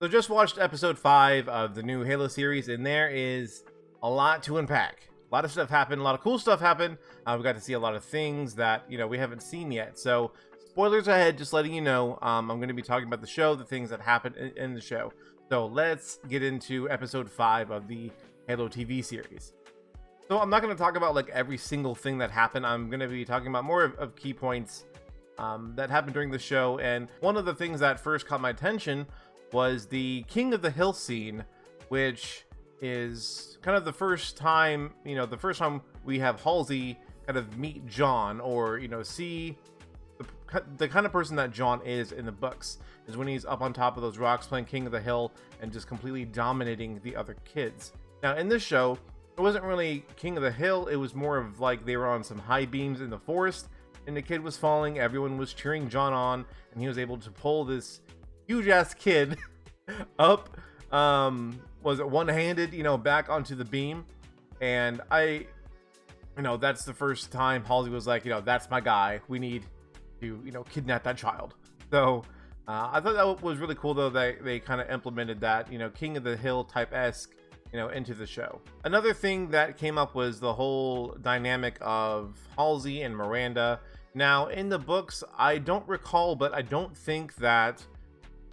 So just watched episode 5 of the new Halo series, and there is a lot to unpack. A lot of stuff happened, a lot of cool stuff happened. We got to see a lot of things that, we haven't seen yet. So spoilers ahead, just letting you know, I'm going to be talking about the show, the things that happened in the show. So let's get into episode 5 of the Halo TV series. So I'm not going to talk about like every single thing that happened. I'm going to be talking about more of key points that happened during the show. And one of the things that first caught my attention was the King of the Hill scene, which is kind of the first time, we have Halsey kind of meet John, or, see the kind of person that John is in the books, is when he's up on top of those rocks playing King of the Hill and just completely dominating the other kids. Now, in this show, it wasn't really King of the Hill. It was more of like they were on some high beams in the forest, and the kid was falling. Everyone was cheering John on, and he was able to pull this huge ass kid up, was it one-handed, back onto the beam. And that's the first time Halsey was like, that's my guy. We need to, kidnap that child. So I thought that was really cool, though, that they kind of implemented that, King of the Hill type-esque, into the show. Another thing that came up was the whole dynamic of Halsey and Miranda. Now, in the books, I don't recall, but I don't think that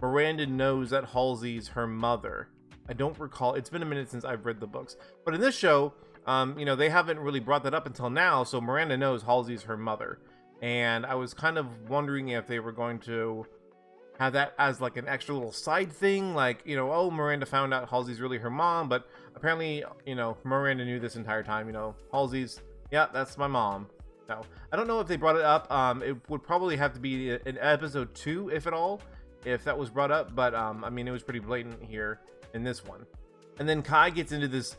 Miranda knows that Halsey's her mother. I don't recall. It's been a minute since I've read the books. But in this show, they haven't really brought that up until now, so Miranda knows Halsey's her mother. And I was kind of wondering if they were going to have that as like an extra little side thing, like, oh, Miranda found out Halsey's really her mom, but apparently, Miranda knew this entire time, Halsey's, yeah, that's my mom. So I don't know if they brought it up. It would probably have to be in episode 2, if at all, if that was brought up, but it was pretty blatant here in this one. And then Kai gets into this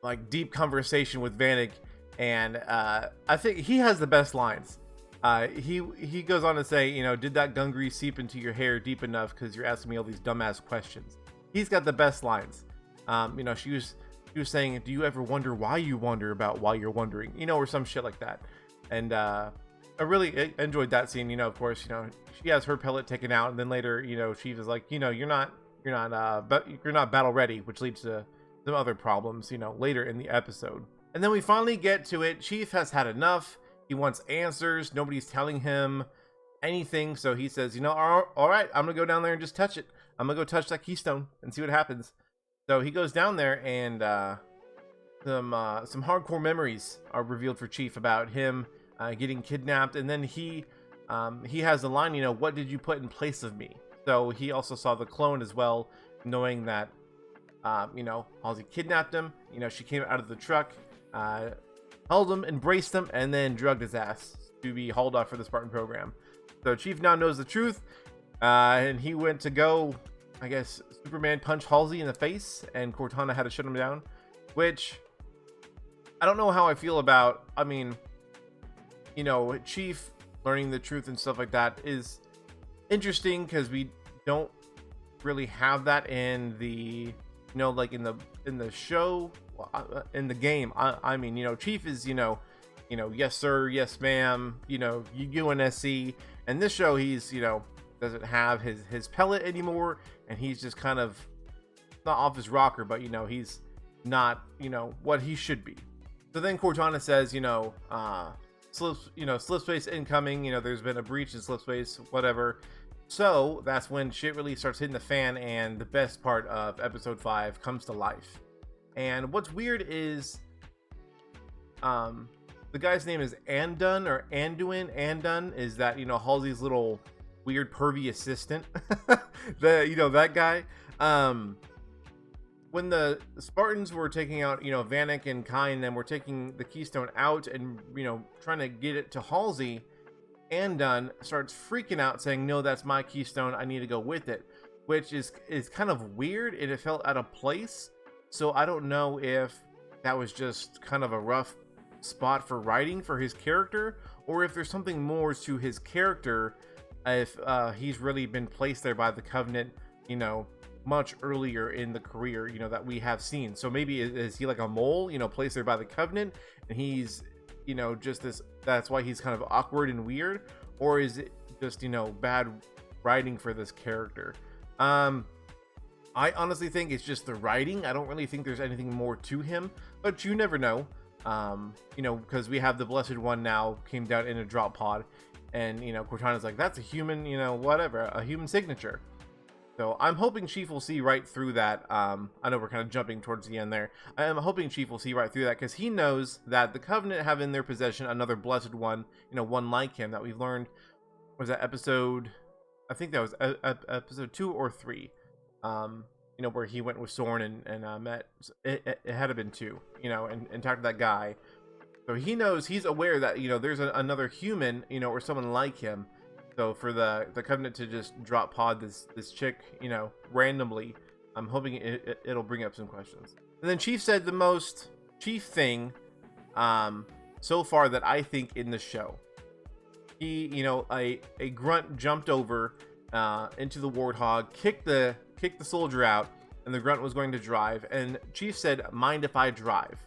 like deep conversation with Vanek, and I think he has the best lines. He goes on to say, did that gun grease seep into your hair deep enough because you're asking me all these dumbass questions? He's got the best lines. She was saying, do you ever wonder why you wonder about why you're wondering, or some shit like that. And I really enjoyed that scene. Of course, she has her pellet taken out, and then later, Chief is like, you're not battle ready, which leads to some other problems, later in the episode. And then we finally get to it. Chief has had enough. He wants answers. Nobody's telling him anything, so he says, all right, I'm gonna go down there and just touch it. I'm gonna go touch that keystone and see what happens. So he goes down there, and some hardcore memories are revealed for Chief about him getting kidnapped, and then he has the line, what did you put in place of me? So he also saw the clone as well, knowing that Halsey kidnapped him. She came out of the truck, held him, embraced him, and then drugged his ass to be hauled off for the Spartan program. So Chief now knows the truth, and he went to go, I guess, Superman punch Halsey in the face, and Cortana had to shut him down, which I don't know how I feel about. Chief learning the truth and stuff like that is interesting, because we don't really have that in the like in the show, in the game. Chief is yes sir, yes ma'am, UNSC. And this show, he's doesn't have his pellet anymore, and he's just kind of not off his rocker, but he's not what he should be. So then Cortana says, slip space incoming, there's been a breach in slip space, whatever. So that's when shit really starts hitting the fan, and the best part of episode 5 comes to life. And what's weird is the guy's name is Andun, or Andun is that Halsey's little weird pervy assistant. That guy. When the Spartans were taking out, Vanek and Kai, and then were taking the keystone out and, trying to get it to Halsey, Andun starts freaking out, saying, no, that's my keystone, I need to go with it, which is kind of weird, and it felt out of place. So I don't know if that was just kind of a rough spot for writing for his character, or if there's something more to his character, if he's really been placed there by the Covenant, much earlier in the career, that we have seen. So maybe is he like a mole, placed there by the Covenant, and he's, just this, that's why he's kind of awkward and weird, or is it just, bad writing for this character? I honestly think it's just the writing. I don't really think there's anything more to him, but you never know. You know, because we have the Blessed One now came down in a drop pod, and you know, Cortana's like, that's a human, you know, whatever, a human signature. So I'm hoping Chief will see right through that. I know we're kind of jumping towards the end there. I am hoping Chief will see right through that, because he knows that the Covenant have in their possession another Blessed One, you know, one like him that we've learned. Was that episode? I think that was episode 2 or 3. You know, where he went with Soren and met. It had to been 2. You know, and talked to that guy. So he knows, he's aware that, you know, there's another human, you know, or someone like him. So for the Covenant to just drop pod this chick, you know, randomly, I'm hoping it'll bring up some questions. And then Chief said the most Chief thing so far that I think in the show. He, you know, a grunt jumped over into the warthog, kicked the soldier out, and the grunt was going to drive. And Chief said, "Mind if I drive?"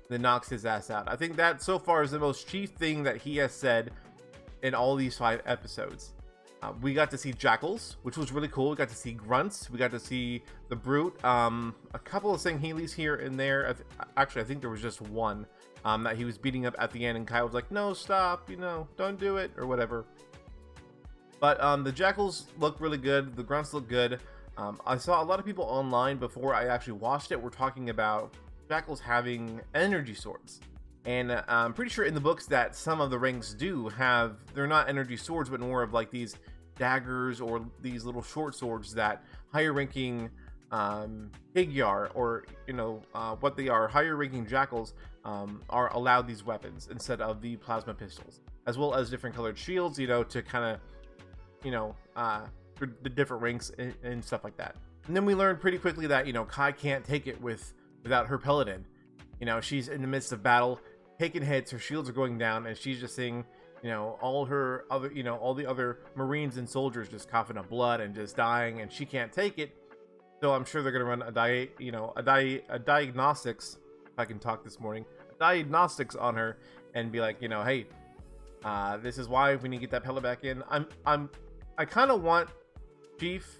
Then knocks his ass out. I think that so far is the most Chief thing that he has said in all these 5 episodes. We got to see jackals, which was really cool. We got to see grunts. We got to see the brute. A couple of Sangheilies here and there. Actually, I think there was just one that he was beating up at the end, and Kai was like, "No, stop! You know, don't do it," or whatever. But the jackals look really good. The grunts look good. I saw a lot of people online before I actually watched it were talking about jackals having energy swords. And I'm pretty sure in the books that some of the ranks do have, they're not energy swords, but more of like these daggers or these little short swords that higher ranking Higgyar, or you know what they are, higher ranking jackals are allowed these weapons instead of the plasma pistols, as well as different colored shields, you know, to kind of, you know, for the different ranks and stuff like that. And then we learned pretty quickly that, you know, Kai can't take it without her Paladin. You know, she's in the midst of battle, taking hits, her shields are going down, and she's just seeing, you know, all her other, you know, all the other Marines and soldiers just coughing up blood and just dying, and she can't take it. So I'm sure they're gonna run a diagnostics, if I can talk this morning, diagnostics on her, and be like, you know, hey, this is why we need to get that pellet back in. I kind of want Chief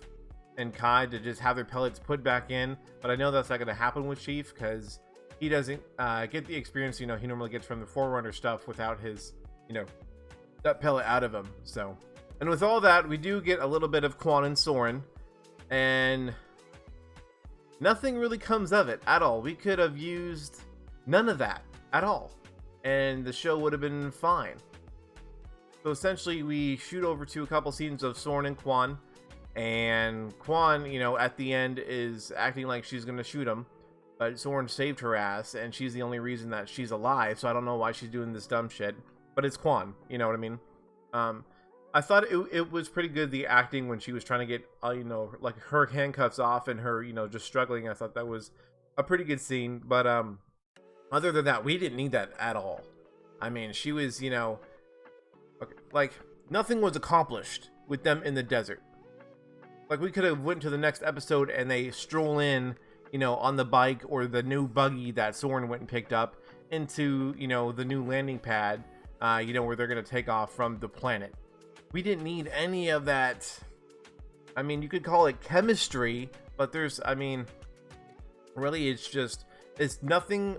and Kai to just have their pellets put back in, but I know that's not gonna happen with Chief, because he doesn't get the experience, you know, he normally gets from the Forerunner stuff without his, you know, that pellet out of him. So, and with all that, we do get a little bit of Quan and Soren, and nothing really comes of it at all. We could have used none of that at all, and the show would have been fine. So essentially, we shoot over to a couple scenes of Soren and Quan, and Quan, you know, at the end is acting like she's gonna shoot him. But Soren saved her ass, and she's the only reason that she's alive, so I don't know why she's doing this dumb shit. But it's Quan, you know what I mean? I thought it was pretty good, the acting, when she was trying to get, you know, like her handcuffs off and her, you know, just struggling. I thought that was a pretty good scene. But other than that, we didn't need that at all. I mean, she was, you know, okay, like, nothing was accomplished with them in the desert. Like, we could have went to the next episode and they stroll in, you know, on the bike or the new buggy that Soren went and picked up into, you know, the new landing pad, you know, where they're going to take off from the planet. We didn't need any of that. I mean, you could call it chemistry, but there's, I mean, really, it's just, nothing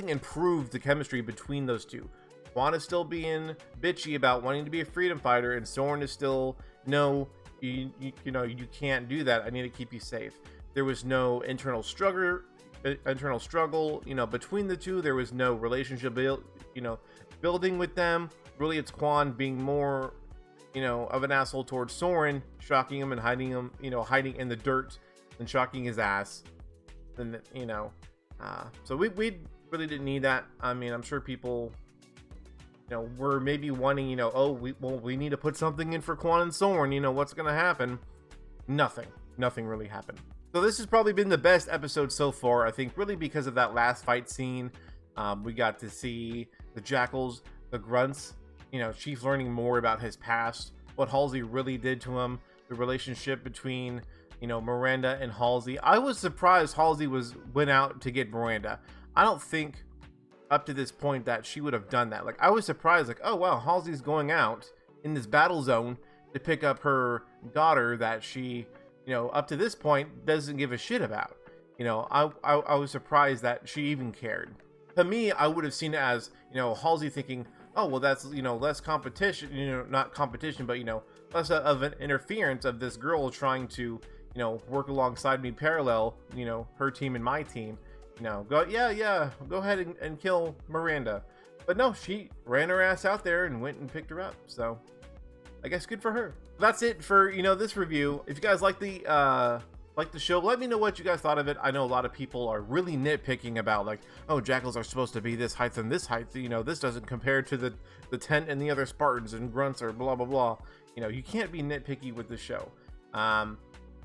improved the chemistry between those two. Quan is still being bitchy about wanting to be a freedom fighter, and Soren is still, no, you know, you can't do that. I need to keep you safe. There was no internal struggle, you know, between the two. There was no relationship building with them. Really, it's Quan being more, you know, of an asshole towards Soren, shocking him and hiding him, you know, hiding in the dirt and shocking his ass. And, you know, so we really didn't need that. I mean, I'm sure people, you know, were maybe wanting, you know, oh, we need to put something in for Quan and Soren, you know, what's going to happen? Nothing really happened. So this has probably been the best episode so far, I think, really because of that last fight scene. We got to see the jackals, the grunts, you know, Chief learning more about his past, what Halsey really did to him, the relationship between, you know, Miranda and Halsey. I was surprised Halsey went out to get Miranda. I don't think up to this point that she would have done that. Like, I was surprised, like, oh wow, Halsey's going out in this battle zone to pick up her daughter that she up to this point doesn't give a shit about. I was surprised that she even cared. To me, I would have seen it as, Halsey thinking, oh, well, that's, less competition, not competition, but, less of an interference of this girl trying to, work alongside me parallel, her team and my team, go ahead and kill Miranda. But no, she ran her ass out there and went and picked her up. So I guess good for her. That's it for, this review. If you guys like the show, let me know what you guys thought of it. I know a lot of people are really nitpicking about, like, oh, jackals are supposed to be this height and this height, this doesn't compare to the tent and the other Spartans and grunts or blah blah blah. You can't be nitpicky with the show.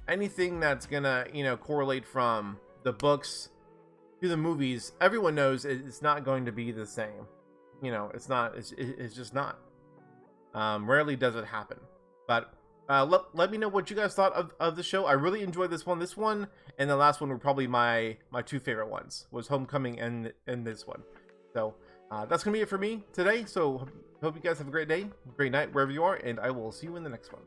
Anything that's gonna correlate from the books to the movies, everyone knows it's not going to be the same. It's not. It's just not. Rarely does it happen. But let me know what you guys thought of the show. I really enjoyed this one. This one and the last one were probably my two favorite ones. Was Homecoming and this one. So that's gonna be it for me today. So hope you guys have a great day, great night, wherever you are, and I will see you in the next one.